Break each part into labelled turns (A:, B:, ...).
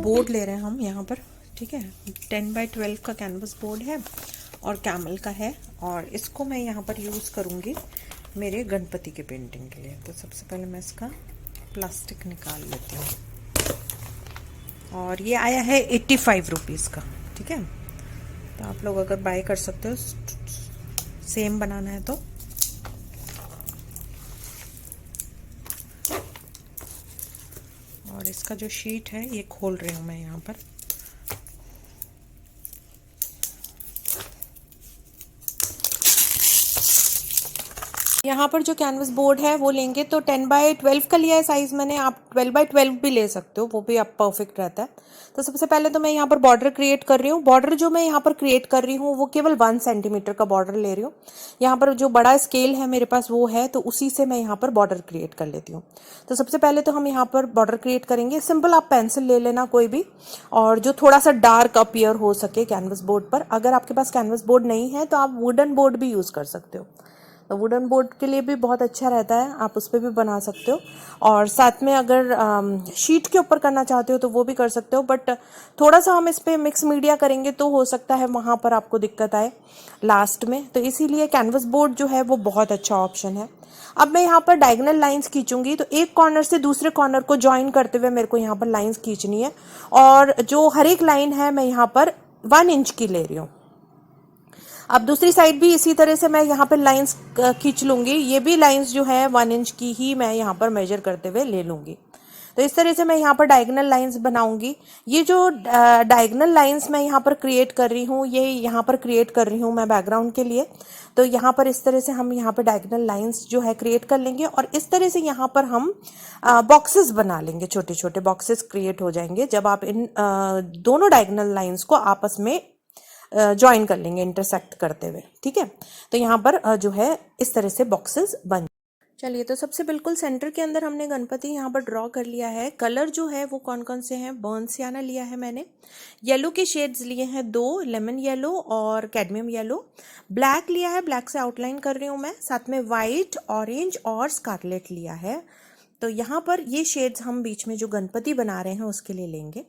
A: Board ले रहे हैं हम यहाँ पर, ठीक है। 10x12 का कैनवस बोर्ड है और कैमल का है, और इसको मैं यहाँ पर यूज़ करूँगी मेरे गणपति के पेंटिंग के लिए। तो सबसे पहले मैं इसका प्लास्टिक निकाल लेती हूँ, और ये आया है 85 रुपीज़ का, ठीक है। तो आप लोग अगर बाय कर सकते हो, सेम बनाना है तो। और इसका जो शीट है ये खोल रही हूँ मैं यहाँ पर। यहाँ पर जो कैनवस बोर्ड है वो लेंगे तो 10x12 का लिया है साइज़ मैंने, आप 12x12 भी ले सकते हो, वो भी आप परफेक्ट रहता है। तो सबसे पहले तो मैं यहाँ पर बॉर्डर क्रिएट कर रही हूँ। बॉर्डर जो मैं यहाँ पर क्रिएट कर रही हूँ वो केवल 1 सेंटीमीटर का बॉर्डर ले रही हूँ। यहाँ पर जो बड़ा स्केल है मेरे पास वो है, तो उसी से मैं यहाँ पर बॉर्डर क्रिएट कर लेती हूँ। तो सबसे पहले तो हम यहाँ पर बॉर्डर क्रिएट करेंगे। सिंपल आप पेंसिल ले लेना कोई भी, और जो थोड़ा सा डार्क अपीयर हो सके कैनवस बोर्ड पर। अगर आपके पास कैनवस बोर्ड नहीं है तो आप वुडन बोर्ड भी यूज़ कर सकते हो। तो वुडन बोर्ड के लिए भी बहुत अच्छा रहता है, आप उस पर भी बना सकते हो। और साथ में अगर शीट के ऊपर करना चाहते हो तो वो भी कर सकते हो, बट थोड़ा सा हम इस पर मिक्स मीडिया करेंगे तो हो सकता है वहाँ पर आपको दिक्कत आए लास्ट में। तो इसीलिए कैनवस बोर्ड जो है वो बहुत अच्छा ऑप्शन है। अब मैं यहाँ पर डायगोनल लाइंस खींचूंगी, तो एक कॉर्नर से दूसरे कॉर्नर को ज्वाइन करते हुए मेरे को यहाँ पर लाइंस खींचनी है, और जो हर एक लाइन है मैं यहाँ पर 1 इंच की ले रही हूँ। अब दूसरी साइड भी इसी तरह से मैं यहाँ पर लाइंस खींच लूंगी। ये भी लाइंस जो है 1 इंच की ही मैं यहाँ पर मेजर करते हुए ले लूंगी। तो इस तरह से मैं यहाँ पर डायगोनल लाइंस बनाऊंगी। ये जो डायगोनल लाइंस मैं यहाँ पर क्रिएट कर रही हूँ, ये यहाँ पर क्रिएट कर रही हूँ मैं बैकग्राउंड के लिए। तो यहाँ पर इस तरह से हम यहाँ पर डायगोनल लाइंस जो है क्रिएट कर लेंगे, और इस तरह से यहाँ पर हम बॉक्सेस बना लेंगे, छोटे छोटे बॉक्सेस क्रिएट हो जाएंगे जब आप इन दोनों डायगोनल लाइंस को आपस में ज्वाइन कर लेंगे इंटरसेक्ट करते हुए, ठीक है। तो यहाँ पर जो है इस तरह से बॉक्सेस बन। चलिए, तो सबसे बिल्कुल सेंटर के अंदर हमने गणपति यहाँ पर ड्रॉ कर लिया है। कलर जो है वो कौन कौन से हैं? बर्न सियाना लिया है मैंने, येलो के शेड्स लिए हैं 2, लेमन येलो और कैडमियम येलो। ब्लैक लिया है, ब्लैक से आउटलाइन कर रही हूँ मैं। साथ में वाइट, ऑरेंज और स्कारलेट लिया है। तो यहाँ पर ये शेड्स हम बीच में जो गणपति बना रहे हैं उसके लिए लेंगे,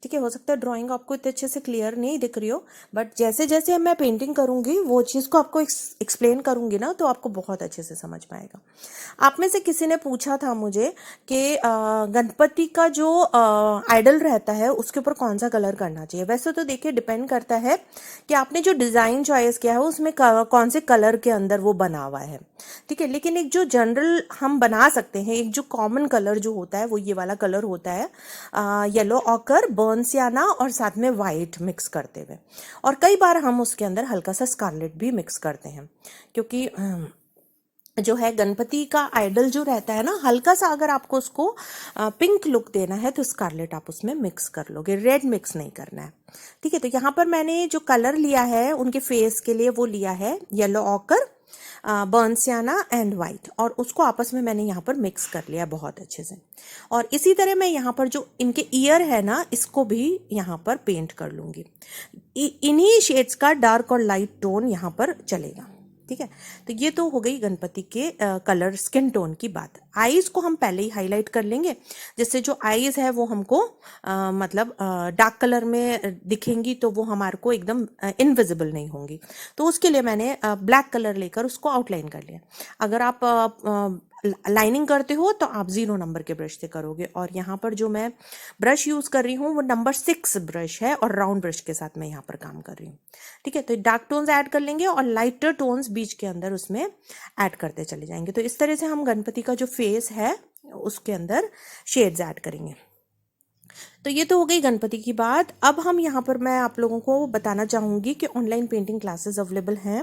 A: ठीक है। हो सकता है ड्राइंग आपको इतने अच्छे से क्लियर नहीं दिख रही हो, बट जैसे जैसे मैं पेंटिंग करूंगी वो चीज़ को आपको एक्सप्लेन करूंगी ना, तो आपको बहुत अच्छे से समझ में आएगा। आप में से किसी ने पूछा था मुझे कि गणपति का जो आइडल रहता है उसके ऊपर कौन सा कलर करना चाहिए। वैसे तो देखिए डिपेंड करता है कि आपने जो डिज़ाइन चॉइस किया है उसमें कौन से कलर के अंदर वो बना हुआ है, ठीक है। लेकिन एक जो जनरल हम बना सकते हैं, एक जो कॉमन कलर जो होता है वो ये वाला कलर होता है, येलो ऑकर, बर्न सियाना और साथ में वाइट मिक्स करते हुए। और कई बार हम उसके अंदर हल्का सा स्कारलेट भी मिक्स करते हैं, क्योंकि जो है गणपति का आइडल जो रहता है ना, हल्का सा अगर आपको उसको पिंक लुक देना है तो स्कारलेट आप उसमें मिक्स कर लोगे, रेड मिक्स नहीं करना है, ठीक है। तो यहाँ पर मैंने जो कलर लिया है उनके फेस के लिए वो लिया है yellow ochre, burnt sienna and white, और उसको आपस में मैंने यहाँ पर मिक्स कर लिया बहुत अच्छे से। और इसी तरह मैं यहाँ पर जो इनके ईयर है ना, इसको भी यहाँ पर पेंट कर लूंगी। इन्हीं शेड्स का डार्क और लाइट टोन यहाँ पर चलेगा, ठीक है। तो ये तो हो गई गणपति के कलर स्किन टोन की बात। आईज को हम पहले ही हाईलाइट कर लेंगे, जिससे जो आईज है वो हमको मतलब डार्क कलर में दिखेंगी, तो वो हमारे को एकदम इनविजिबल नहीं होंगी। तो उसके लिए मैंने ब्लैक कलर लेकर उसको आउटलाइन कर लिया। अगर आप लाइनिंग करते हो तो आप 0 नंबर के ब्रश से करोगे, और यहाँ पर जो मैं ब्रश यूज़ कर रही हूँ वो नंबर 6 ब्रश है, और राउंड ब्रश के साथ मैं यहाँ पर काम कर रही हूँ, ठीक है। तो डार्क टोन्स ऐड कर लेंगे और लाइटर टोन्स बीच के अंदर उसमें ऐड करते चले जाएंगे। तो इस तरह से हम गणपति का जो फेस है उसके अंदर शेड्स ऐड करेंगे। तो ये तो हो गई गणपति की बात। अब हम यहाँ पर मैं आप लोगों को बताना चाहूँगी कि ऑनलाइन पेंटिंग क्लासेस अवेलेबल हैं।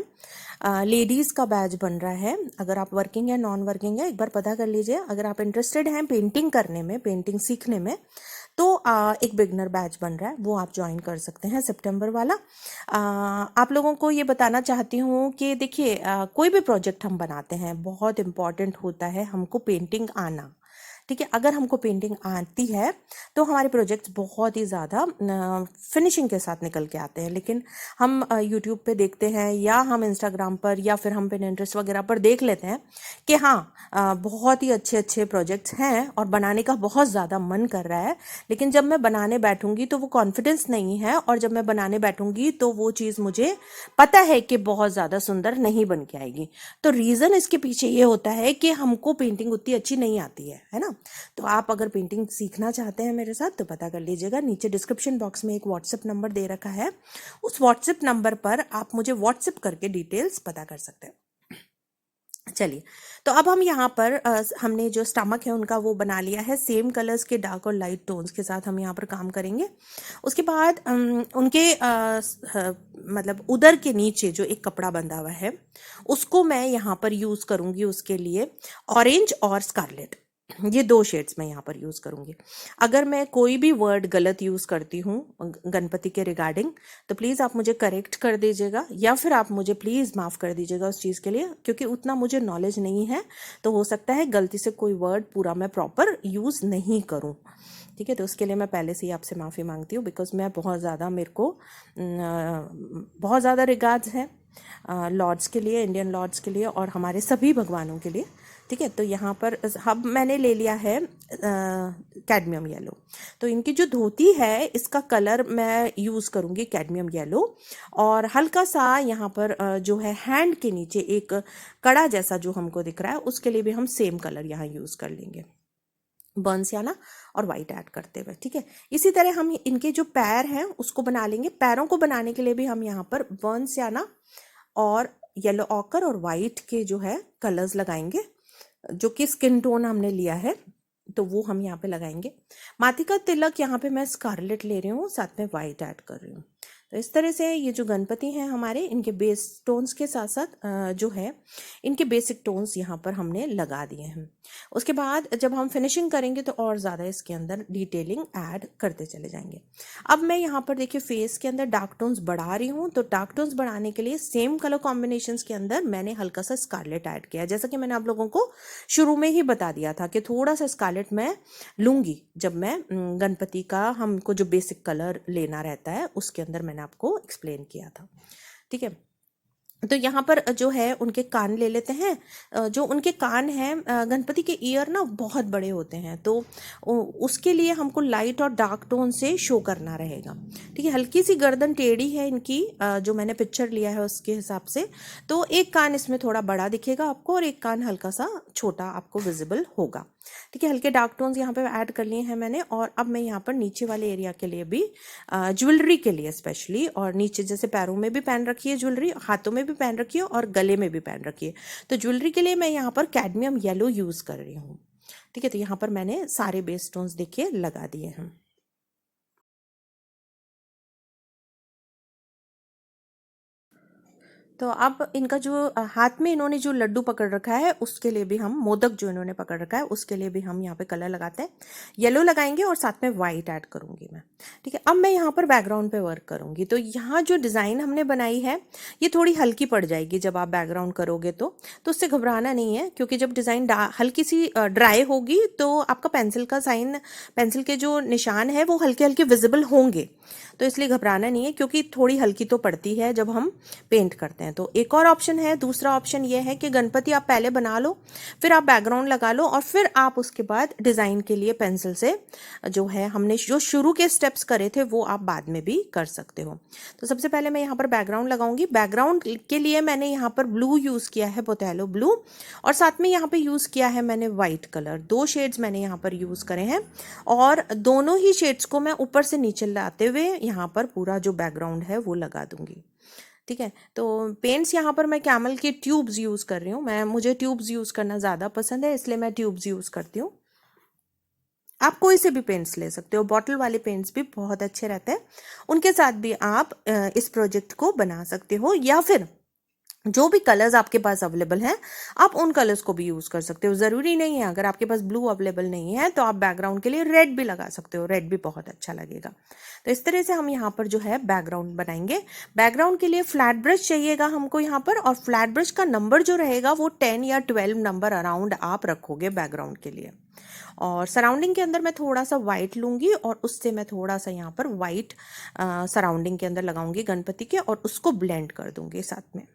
A: लेडीज़ का बैच बन रहा है। अगर आप वर्किंग है, नॉन वर्किंग है, एक बार पता कर लीजिए। अगर आप इंटरेस्टेड हैं पेंटिंग करने में, पेंटिंग सीखने में, तो एक बिगनर बैच बन रहा है, वो आप ज्वाइन कर सकते हैं, सितंबर वाला। आप लोगों को ये बताना चाहती हूँ कि देखिए कोई भी प्रोजेक्ट हम बनाते हैं बहुत इम्पॉर्टेंट होता है हमको पेंटिंग आना, ठीक है। अगर हमको पेंटिंग आती है तो हमारे प्रोजेक्ट्स बहुत ही ज़्यादा फिनिशिंग के साथ निकल के आते हैं। लेकिन हम यूट्यूब पे देखते हैं या हम इंस्टाग्राम पर या फिर हम पिनिंटरेस्ट वगैरह पर देख लेते हैं कि हाँ बहुत ही अच्छे अच्छे प्रोजेक्ट्स हैं और बनाने का बहुत ज़्यादा मन कर रहा है, लेकिन जब मैं बनाने बैठूंगी तो वो कॉन्फिडेंस नहीं है, और जब मैं बनाने बैठूंगी तो वो चीज़ मुझे पता है कि बहुत ज़्यादा सुंदर नहीं बन के आएगी। तो रीज़न इसके पीछे ये होता है कि हमको पेंटिंग उतनी अच्छी नहीं आती है ना। तो आप अगर पेंटिंग सीखना चाहते हैं मेरे साथ तो पता कर लीजिएगा, नीचे डिस्क्रिप्शन बॉक्स में एक व्हाट्सएप नंबर दे रखा है, उस व्हाट्सएप नंबर पर आप मुझे व्हाट्सएप करके डिटेल्स पता कर सकते हैं। चलिए, तो अब हम यहाँ पर हमने जो स्टमक है उनका वो बना लिया है, सेम कलर्स के डार्क और लाइट टोन्स के साथ हम यहाँ पर काम करेंगे। उसके बाद उनके मतलब उदर के नीचे जो एक कपड़ा बंधा हुआ है उसको मैं यहाँ पर यूज़ करूँगी, उसके लिए ऑरेंज और स्कारलेट, ये 2 शेड्स मैं यहाँ पर यूज़ करूँगी। अगर मैं कोई भी वर्ड गलत यूज़ करती हूँ गणपति के रिगार्डिंग तो प्लीज़ आप मुझे करेक्ट कर दीजिएगा, या फिर आप मुझे प्लीज़ माफ़ कर दीजिएगा उस चीज़ के लिए, क्योंकि उतना मुझे नॉलेज नहीं है, तो हो सकता है गलती से कोई वर्ड पूरा मैं प्रॉपर यूज़ नहीं करूँ। ठीक है, तो उसके लिए मैं पहले से ही आपसे माफ़ी मांगती हूँ, बिकॉज मैं बहुत ज़्यादा मेरे को बहुत ज़्यादा रिगार्ड्स हैं लॉर्ड्स के लिए, इंडियन लॉर्ड्स के लिए और हमारे सभी भगवानों के लिए। ठीक है, तो यहाँ पर अब मैंने ले लिया है कैडमियम येलो। तो इनकी जो धोती है इसका कलर मैं यूज़ करूँगी कैडमियम येलो, और हल्का सा यहाँ पर जो है हैंड के नीचे एक कड़ा जैसा जो हमको दिख रहा है उसके लिए भी हम सेम कलर यहाँ यूज़ कर लेंगे, बर्न सियाना और वाइट ऐड करते हुए। ठीक है, इसी तरह हम इनके जो पैर हैं उसको बना लेंगे। पैरों को बनाने के लिए भी हम यहाँ पर बर्न सियाना और येलो ऑकर और वाइट के जो है कलर्स लगाएंगे, जो कि स्किन टोन हमने लिया है तो वो हम यहाँ पे लगाएंगे। माथे का तिलक यहाँ पे मैं स्कारलेट ले रही हूँ, साथ में वाइट ऐड कर रही हूँ। तो इस तरह से ये जो गणपति हैं हमारे, इनके बेस टोन्स के साथ साथ जो है इनके बेसिक टोन्स यहाँ पर हमने लगा दिए हैं। उसके बाद जब हम फिनिशिंग करेंगे तो और ज़्यादा इसके अंदर डिटेलिंग ऐड करते चले जाएंगे। अब मैं यहाँ पर देखिए फेस के अंदर डार्क टोन्स बढ़ा रही हूँ, तो डार्क टोन्स बढ़ाने के लिए सेम कलर कॉम्बिनेशंस के अंदर मैंने हल्का सा स्कारलेट ऐड किया, जैसा कि मैंने आप लोगों को शुरू में ही बता दिया था कि थोड़ा सा स्कारलेट मैं लूँगी जब मैं गणपति का हमको जो बेसिक कलर लेना रहता है उसके अंदर मैंने आपको एक्सप्लेन किया था। ठीक है, तो यहाँ पर जो है उनके कान ले लेते हैं। जो उनके कान हैं गणपति के ईयर ना बहुत बड़े होते हैं, तो उसके लिए हमको लाइट और डार्क टोन से शो करना रहेगा। ठीक है, हल्की सी गर्दन टेढ़ी है इनकी, जो मैंने पिक्चर लिया है उसके हिसाब से, तो एक कान इसमें थोड़ा बड़ा दिखेगा आपको और एक कान हल्का सा छोटा आपको विजिबल होगा। ठीक है, हल्के डार्क टोन्स यहाँ पे ऐड कर लिए हैं मैंने। और अब मैं यहाँ पर नीचे वाले एरिया के लिए भी ज्वेलरी के लिए स्पेशली, और नीचे जैसे पैरों में भी पहन रखी है ज्वेलरी, हाथों में भी पहन रखी है और गले में भी पहन रखी है, तो ज्वेलरी के लिए मैं यहाँ पर कैडमियम येलो यूज़ कर रही हूँ। ठीक है, तो यहाँ पर मैंने सारे बेस टोन्स देखिए लगा दिए हैं। तो अब इनका जो हाथ में इन्होंने जो लड्डू पकड़ रखा है उसके लिए भी हम, मोदक जो इन्होंने पकड़ रखा है उसके लिए भी हम यहाँ पे कलर लगाते हैं। येलो लगाएंगे और साथ में वाइट ऐड करूंगी मैं। ठीक है, अब मैं यहाँ पर बैकग्राउंड पे वर्क करूंगी। तो यहाँ जो डिज़ाइन हमने बनाई है ये थोड़ी हल्की पड़ जाएगी जब आप बैकग्राउंड करोगे तो उससे घबराना नहीं है, क्योंकि जब डिज़ाइन हल्की सी ड्राई होगी तो आपका पेंसिल का साइन, पेंसिल के जो निशान है वो हल्के हल्के विजिबल होंगे, तो इसलिए घबराना नहीं है, क्योंकि थोड़ी हल्की तो पड़ती है जब हम पेंट करते हैं। तो एक और ऑप्शन है, दूसरा ऑप्शन ये है कि गणपति आप पहले बना लो, फिर आप बैकग्राउंड लगा लो और फिर आप उसके बाद डिज़ाइन के लिए पेंसिल से जो है हमने जो शुरू के स्टेप्स करे थे वो आप बाद में भी कर सकते हो। तो सबसे पहले मैं यहाँ पर बैकग्राउंड लगाऊंगी। बैकग्राउंड के लिए मैंने यहाँ पर ब्लू यूज़ किया है, पोटैलो ब्लू, और साथ में यहाँ पे यूज़ किया है मैंने वाइट कलर। 2 शेड्स मैंने यहाँ पर यूज़ करे हैं और दोनों ही शेड्स को मैं ऊपर से नीचे लाते हुए यहाँ पर पूरा जो बैकग्राउंड है वो लगा दूंगी। ठीक है, तो पेंट्स यहाँ पर मैं कैमल के ट्यूब्स यूज़ कर रही हूँ। मुझे ट्यूब्स यूज़ करना ज़्यादा पसंद है, इसलिए मैं ट्यूब्स यूज़ करती हूँ। आप कोई से भी पेंट्स ले सकते हो, बॉटल वाले पेंट्स भी बहुत अच्छे रहते हैं, उनके साथ भी आप इस प्रोजेक्ट को बना सकते हो। या फिर जो भी कलर्स आपके पास अवेलेबल हैं आप उन कलर्स को भी यूज़ कर सकते हो। ज़रूरी नहीं है, अगर आपके पास ब्लू अवेलेबल नहीं है तो आप बैकग्राउंड के लिए रेड भी लगा सकते हो, रेड भी बहुत अच्छा लगेगा। तो इस तरह से हम यहाँ पर जो है बैकग्राउंड बनाएंगे। बैकग्राउंड के लिए फ्लैट ब्रश चाहिएगा हमको यहाँ पर, और फ्लैट ब्रश का नंबर जो रहेगा वो 10 या 12 नंबर अराउंड आप रखोगे बैकग्राउंड के लिए। और सराउंडिंग के अंदर मैं थोड़ा सा वाइट लूंगी और उससे मैं थोड़ा सा यहाँ पर वाइट सराउंडिंग के अंदर लगाऊंगी गणपति के, और उसको ब्लेंड कर दूंगी साथ में।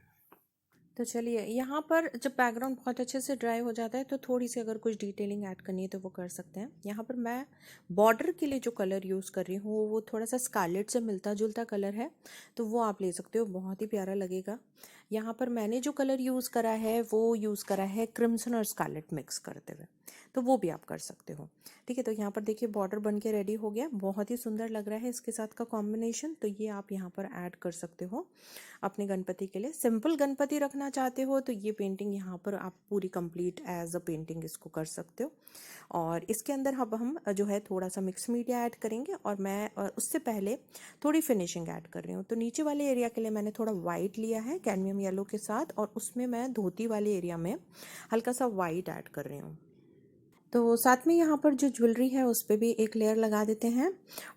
A: तो चलिए, यहाँ पर जब बैकग्राउंड बहुत अच्छे से ड्राई हो जाता है तो थोड़ी सी अगर कुछ डिटेलिंग ऐड करनी है तो वो कर सकते हैं। यहाँ पर मैं बॉर्डर के लिए जो कलर यूज़ कर रही हूँ वो थोड़ा सा स्कारलेट से मिलता जुलता कलर है, तो वो आप ले सकते हो, बहुत ही प्यारा लगेगा। यहाँ पर मैंने जो कलर यूज़ करा है वो यूज़ करा है क्रिम्सन और स्कारलेट मिक्स करते हुए, तो वो भी आप कर सकते हो। ठीक है, तो यहाँ पर देखिए बॉर्डर बन के रेडी हो गया, बहुत ही सुंदर लग रहा है इसके साथ का कॉम्बिनेशन। तो ये आप यहाँ पर ऐड कर सकते हो अपने गणपति के लिए। सिंपल गणपति रखना चाहते हो तो ये पेंटिंग यहाँ पर आप पूरी कंप्लीट एज अ पेंटिंग इसको कर सकते हो। और इसके अंदर अब हम जो है थोड़ा सा मिक्स मीडिया ऐड करेंगे, और मैं उससे पहले थोड़ी फिनिशिंग ऐड कर रही हूँ। तो नीचे वाले एरिया के लिए मैंने थोड़ा वाइट लिया है कैडमियम येलो के साथ, और उसमें मैं धोती वाले एरिया में हल्का सा वाइट ऐड कर रही हूँ। तो साथ में यहाँ पर जो ज्वेलरी है उस पर भी एक लेयर लगा देते हैं,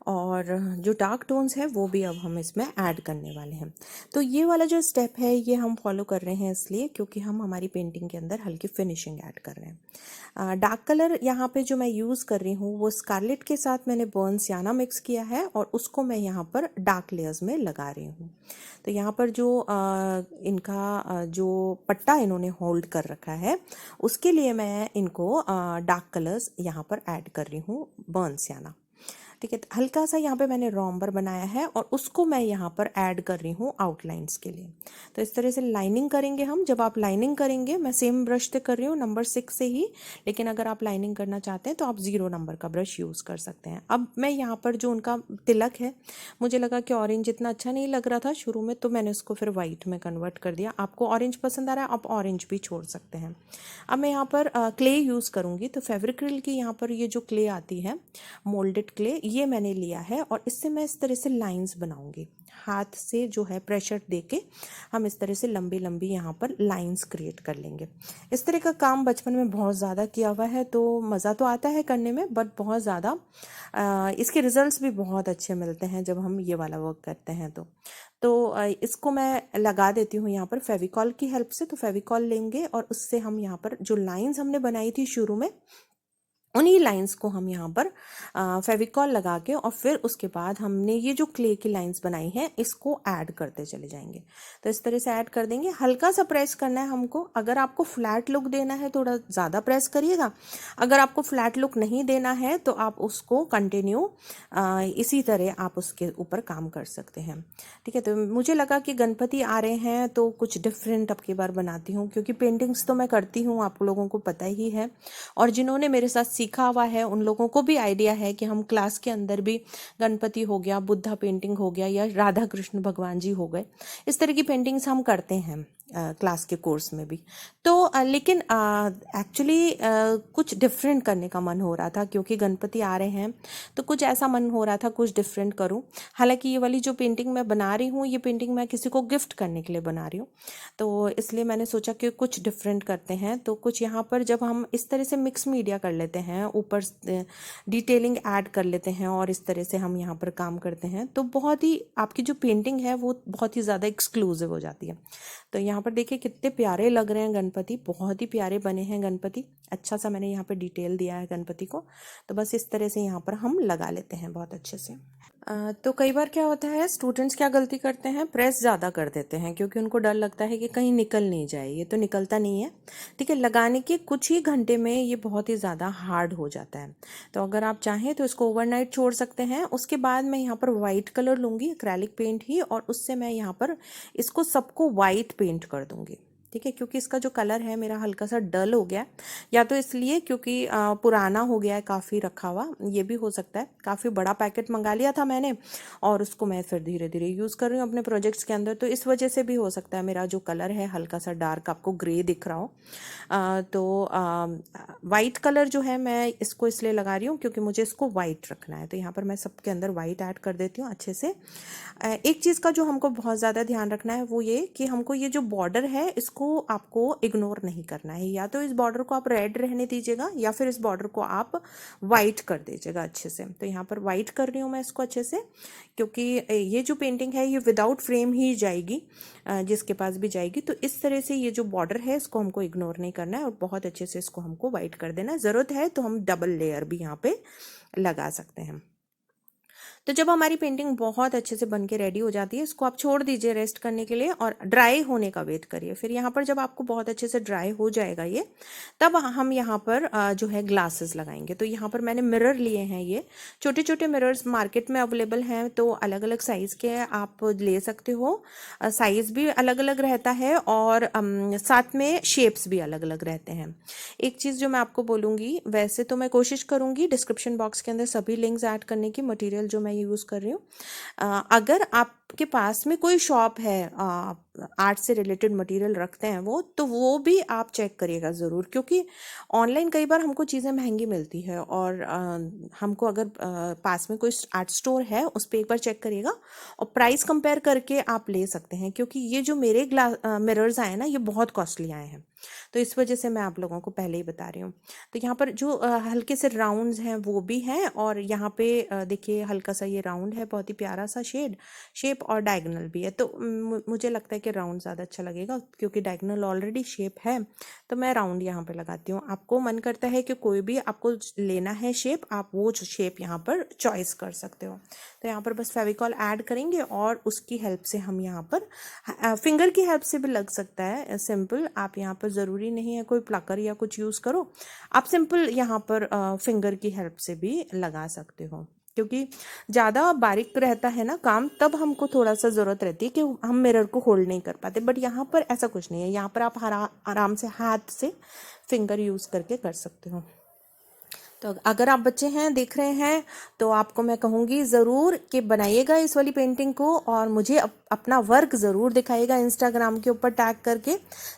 A: और जो डार्क टोन्स है वो भी अब हम इसमें ऐड करने वाले हैं। तो ये वाला जो स्टेप है ये हम फॉलो कर रहे हैं इसलिए क्योंकि हम हमारी पेंटिंग के अंदर हल्की फिनिशिंग ऐड कर रहे हैं। डार्क कलर यहाँ पे जो मैं यूज़ कर रही हूँ वो स्कारलेट के साथ मैंने बर्न सियाना मिक्स किया है, और उसको मैं यहाँ पर डार्क लेयर्स में लगा रही हूँ। तो यहाँ पर जो इनका जो पट्टा इन्होंने होल्ड कर रखा है उसके लिए मैं इनको डार्क कलर्स यहाँ पर ऐड कर रही हूँ बर्न सियाना। ठीक है, हल्का सा यहाँ पे मैंने रोम्बर बनाया है और उसको मैं यहाँ पर ऐड कर रही हूँ आउटलाइंस के लिए। तो इस तरह से लाइनिंग करेंगे हम। जब आप लाइनिंग करेंगे, मैं सेम ब्रश से कर रही हूँ नंबर 6 से ही, लेकिन अगर आप लाइनिंग करना चाहते हैं तो आप 0 नंबर का ब्रश यूज़ कर सकते हैं। अब मैं यहाँ पर जो उनका तिलक है, मुझे लगा कि ऑरेंज इतना अच्छा नहीं लग रहा था शुरू में, तो मैंने उसको फिर वाइट में कन्वर्ट कर दिया। आपको ऑरेंज पसंद आ रहा है आप ऑरेंज भी छोड़ सकते हैं। अब मैं यहाँ पर क्ले यूज़ करूँगी, तो फेविक्रिल की यहाँ पर ये जो क्ले आती है मोल्डेड क्ले, ये मैंने लिया है, और इससे मैं इस तरह से लाइंस बनाऊंगी। हाथ से जो है प्रेशर देके हम इस तरह से लंबी लंबी यहाँ पर लाइंस क्रिएट कर लेंगे। इस तरह का काम बचपन में बहुत ज़्यादा किया हुआ है, तो मज़ा तो आता है करने में, बट बहुत ज़्यादा इसके रिजल्ट्स भी बहुत अच्छे मिलते हैं जब हम ये वाला वर्क करते हैं। तो इसको मैं लगा देती हूँ यहाँ पर फेविकॉल की हेल्प से। तो फेविकॉल लेंगे और उससे हम यहाँ पर जो लाइंस हमने बनाई थी शुरू में, उन्हीं लाइंस को हम यहाँ पर फेविकॉल लगा के, और फिर उसके बाद हमने ये जो क्ले की लाइंस बनाई हैं इसको ऐड करते चले जाएंगे। तो इस तरह से ऐड कर देंगे, हल्का सा प्रेस करना है हमको। अगर आपको फ्लैट लुक देना है थोड़ा ज़्यादा प्रेस करिएगा, अगर आपको फ्लैट लुक नहीं देना है तो आप उसको कंटिन्यू इसी तरह आप उसके ऊपर काम कर सकते हैं। ठीक है, तो मुझे लगा कि गणपति आ रहे हैं तो कुछ डिफरेंट अब की बार बनाती हूँ, क्योंकि पेंटिंग्स तो मैं करती हूँ, आप लोगों को पता ही है, और जिन्होंने मेरे साथ सीखा हुआ है उन लोगों को भी आइडिया है कि हम क्लास के अंदर भी गणपति हो गया, बुद्धा पेंटिंग हो गया, या राधा कृष्ण भगवान जी हो गए, इस तरह की पेंटिंग्स हम करते हैं क्लास के कोर्स में भी। तो लेकिन एक्चुअली कुछ डिफरेंट करने का मन हो रहा था, क्योंकि गणपति आ रहे हैं तो कुछ ऐसा मन हो रहा था कुछ डिफरेंट करूं। हालांकि ये वाली जो पेंटिंग मैं बना रही हूँ, ये पेंटिंग मैं किसी को गिफ्ट करने के लिए बना रही हूँ, तो इसलिए मैंने सोचा कि कुछ डिफरेंट करते हैं। तो कुछ यहाँ पर जब हम इस तरह से मिक्स मीडिया कर लेते हैं, ऊपर डिटेलिंग ऐड कर लेते हैं, और इस तरह से हम यहाँ पर काम करते हैं, तो बहुत ही आपकी जो पेंटिंग है वो बहुत ही ज़्यादा एक्सक्लूसिव हो जाती है। तो यहाँ पर देखिए कितने प्यारे लग रहे हैं गणपति, बहुत ही प्यारे बने हैं गणपति। अच्छा सा मैंने यहाँ पर डिटेल दिया है गणपति को। तो बस इस तरह से यहाँ पर हम लगा लेते हैं बहुत अच्छे से। तो कई बार क्या होता है, स्टूडेंट्स क्या गलती करते हैं, प्रेस ज़्यादा कर देते हैं, क्योंकि उनको डर लगता है कि कहीं निकल नहीं जाए। ये तो निकलता नहीं है। ठीक है, लगाने के कुछ ही घंटे में ये बहुत ही ज़्यादा हार्ड हो जाता है। तो अगर आप चाहें तो इसको ओवरनाइट छोड़ सकते हैं। उसके बाद मैं यहाँ पर वाइट कलर लूँगी, एक्रेलिक पेंट ही, और उससे मैं यहाँ पर इसको सबको वाइट पेंट कर दूँगी। ठीक है, क्योंकि इसका जो कलर है मेरा हल्का सा डल हो गया है, या तो इसलिए क्योंकि पुराना हो गया है काफ़ी रखा हुआ, ये भी हो सकता है। काफ़ी बड़ा पैकेट मंगा लिया था मैंने और उसको मैं फिर धीरे धीरे यूज़ कर रही हूँ अपने प्रोजेक्ट्स के अंदर, तो इस वजह से भी हो सकता है मेरा जो कलर है हल्का सा डार्क आपको ग्रे दिख रहा हो। तो वाइट कलर जो है मैं इसको इसलिए लगा रही हूँ क्योंकि मुझे इसको वाइट रखना है, तो यहाँ पर मैं सबके अंदर वाइट ऐड कर देती हूँ अच्छे से। एक चीज़ का जो हमको बहुत ज़्यादा ध्यान रखना है वो ये कि हमको ये जो बॉर्डर है इसको आपको इग्नोर नहीं करना है, या तो इस बॉर्डर को आप रेड रहने दीजिएगा या फिर इस बॉर्डर को आप वाइट कर दीजिएगा अच्छे से। तो यहाँ पर वाइट कर रही हूँ मैं इसको अच्छे से, क्योंकि ये जो पेंटिंग है ये विदाउट फ्रेम ही जाएगी, जिसके पास भी जाएगी। तो इस तरह से ये जो बॉर्डर है इसको हमको इग्नोर नहीं करना है और बहुत अच्छे से इसको हमको वाइट कर देना है। ज़रूरत है तो हम डबल लेयर भी यहाँ पे लगा सकते हैं। तो जब हमारी पेंटिंग बहुत अच्छे से बन के रेडी हो जाती है, इसको आप छोड़ दीजिए रेस्ट करने के लिए और ड्राई होने का वेट करिए। फिर यहाँ पर जब आपको बहुत अच्छे से ड्राई हो जाएगा ये, तब हम यहाँ पर जो है ग्लासेस लगाएंगे। तो यहाँ पर मैंने मिरर लिए हैं, ये छोटे छोटे मिरर्स मार्केट में अवेलेबल हैं, तो अलग अलग साइज़ के आप ले सकते हो। साइज़ भी अलग अलग रहता है और साथ में शेप्स भी अलग अलग रहते हैं। एक चीज़ जो मैं आपको बोलूँगी, वैसे तो मैं कोशिश करूँगी डिस्क्रिप्शन बॉक्स के अंदर सभी लिंक्स ऐड करने की, मटेरियल जो मैं यूज़ कर रही हूँ। अगर आपके पास में कोई शॉप है आर्ट से रिलेटेड मटेरियल रखते हैं वो, तो वो भी आप चेक करिएगा ज़रूर, क्योंकि ऑनलाइन कई बार हमको चीज़ें महंगी मिलती है और हमको अगर पास में कोई आर्ट स्टोर है उस पर एक बार चेक करिएगा और प्राइस कंपेयर करके आप ले सकते हैं, क्योंकि ये जो मेरे मिरर्स आए ना ये बहुत कॉस्टली आए हैं, तो इस वजह से मैं आप लोगों को पहले ही बता रही हूँ। तो यहाँ पर जो हल्के से राउंड्स हैं वो भी हैं, और यहाँ पे देखिए हल्का सा ये राउंड है, बहुत ही प्यारा सा शेप और डायगोनल भी है। तो मुझे लगता है कि राउंड ज़्यादा अच्छा लगेगा, क्योंकि डायगोनल ऑलरेडी शेप है, तो मैं राउंड यहाँ पे लगाती हूँ। आपको मन करता है कि कोई भी आपको लेना है शेप, आप वो शेप यहाँ पर चॉइस कर सकते हो। तो यहाँ पर बस फेविकॉल ऐड करेंगे और उसकी हेल्प से हम यहाँ पर फिंगर की हेल्प से भी लग सकता है सिंपल। आप यहाँ पर ज़रूरी नहीं है कोई प्लकर या कुछ यूज़ करो, आप सिंपल यहाँ पर फिंगर की हेल्प से भी लगा सकते हो, क्योंकि ज़्यादा बारीक रहता है ना काम, तब हमको थोड़ा सा ज़रूरत रहती है कि हम मिरर को होल्ड नहीं कर पाते। बट यहाँ पर ऐसा कुछ नहीं है, यहाँ पर आप आराम से हाथ से फिंगर यूज़ करके कर सकते हो। तो अगर आप बच्चे हैं देख रहे हैं, तो आपको मैं कहूँगी ज़रूर कि बनाइएगा इस वाली पेंटिंग को और मुझे अपना वर्क ज़रूर दिखाइएगा इंस्टाग्राम के ऊपर टैग करके।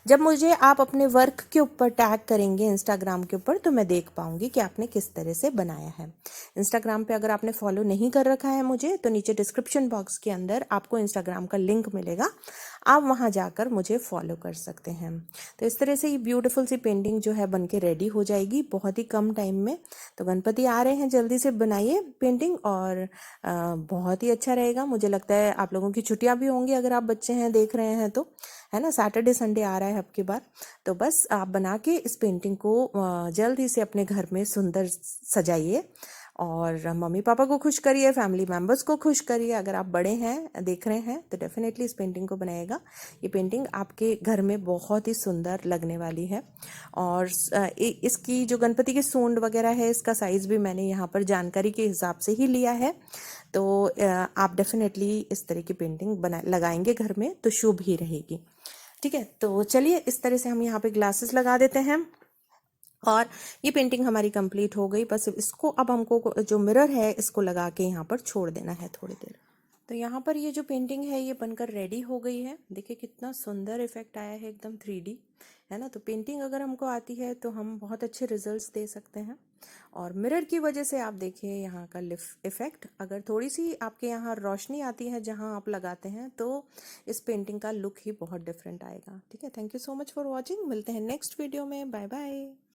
A: जब मुझे आप अपने वर्क के ऊपर टैग करेंगे इंस्टाग्राम के ऊपर, तो मैं देख पाऊँगी कि आपने किस तरह से बनाया है। इंस्टाग्राम पे अगर आपने फॉलो नहीं कर रखा है मुझे, तो नीचे डिस्क्रिप्शन बॉक्स के अंदर आपको इंस्टाग्राम का लिंक मिलेगा, आप वहाँ जाकर मुझे फॉलो कर सकते हैं। तो इस तरह से ये ब्यूटीफुल सी पेंटिंग जो है बन के रेडी हो जाएगी बहुत ही कम टाइम में। तो गणपति आ रहे हैं, जल्दी से बनाइए पेंटिंग और बहुत ही अच्छा रहेगा। मुझे लगता है आप लोगों की छुट्टियां भी होंगी अगर आप बच्चे हैं देख रहे हैं तो, है ना। सैटरडे संडे आ रहा है अब की बार, तो बस आप बना के इस पेंटिंग को जल्दी से अपने घर में सुंदर सजाइए और मम्मी पापा को खुश करिए, फैमिली मेम्बर्स को खुश करिए। अगर आप बड़े हैं देख रहे हैं तो डेफिनेटली इस पेंटिंग को बनाइएगा। ये पेंटिंग आपके घर में बहुत ही सुंदर लगने वाली है। और इसकी जो गणपति की सूंड वगैरह है, इसका साइज़ भी मैंने यहाँ पर जानकारी के हिसाब से ही लिया है। तो आप डेफिनेटली इस तरह की पेंटिंग लगाएंगे घर में तो शुभ ही रहेगी। ठीक है, तो चलिए इस तरह से हम यहाँ पे ग्लासेस लगा देते हैं और ये पेंटिंग हमारी कंप्लीट हो गई। बस इसको अब हमको जो मिरर है इसको लगा के यहाँ पर छोड़ देना है थोड़ी देर। तो यहाँ पर ये जो पेंटिंग है ये बनकर रेडी हो गई है। देखिए कितना सुंदर इफेक्ट आया है, एकदम 3D, है ना। तो पेंटिंग अगर हमको आती है तो हम बहुत अच्छे रिजल्ट्स दे सकते हैं। और मिरर की वजह से आप देखिए यहाँ का इफेक्ट, अगर थोड़ी सी आपके यहाँ रोशनी आती है जहाँ आप लगाते हैं, तो इस पेंटिंग का लुक ही बहुत डिफरेंट आएगा। ठीक है, thank you so much for watching. मिलते हैं नेक्स्ट वीडियो में, बाय बाय।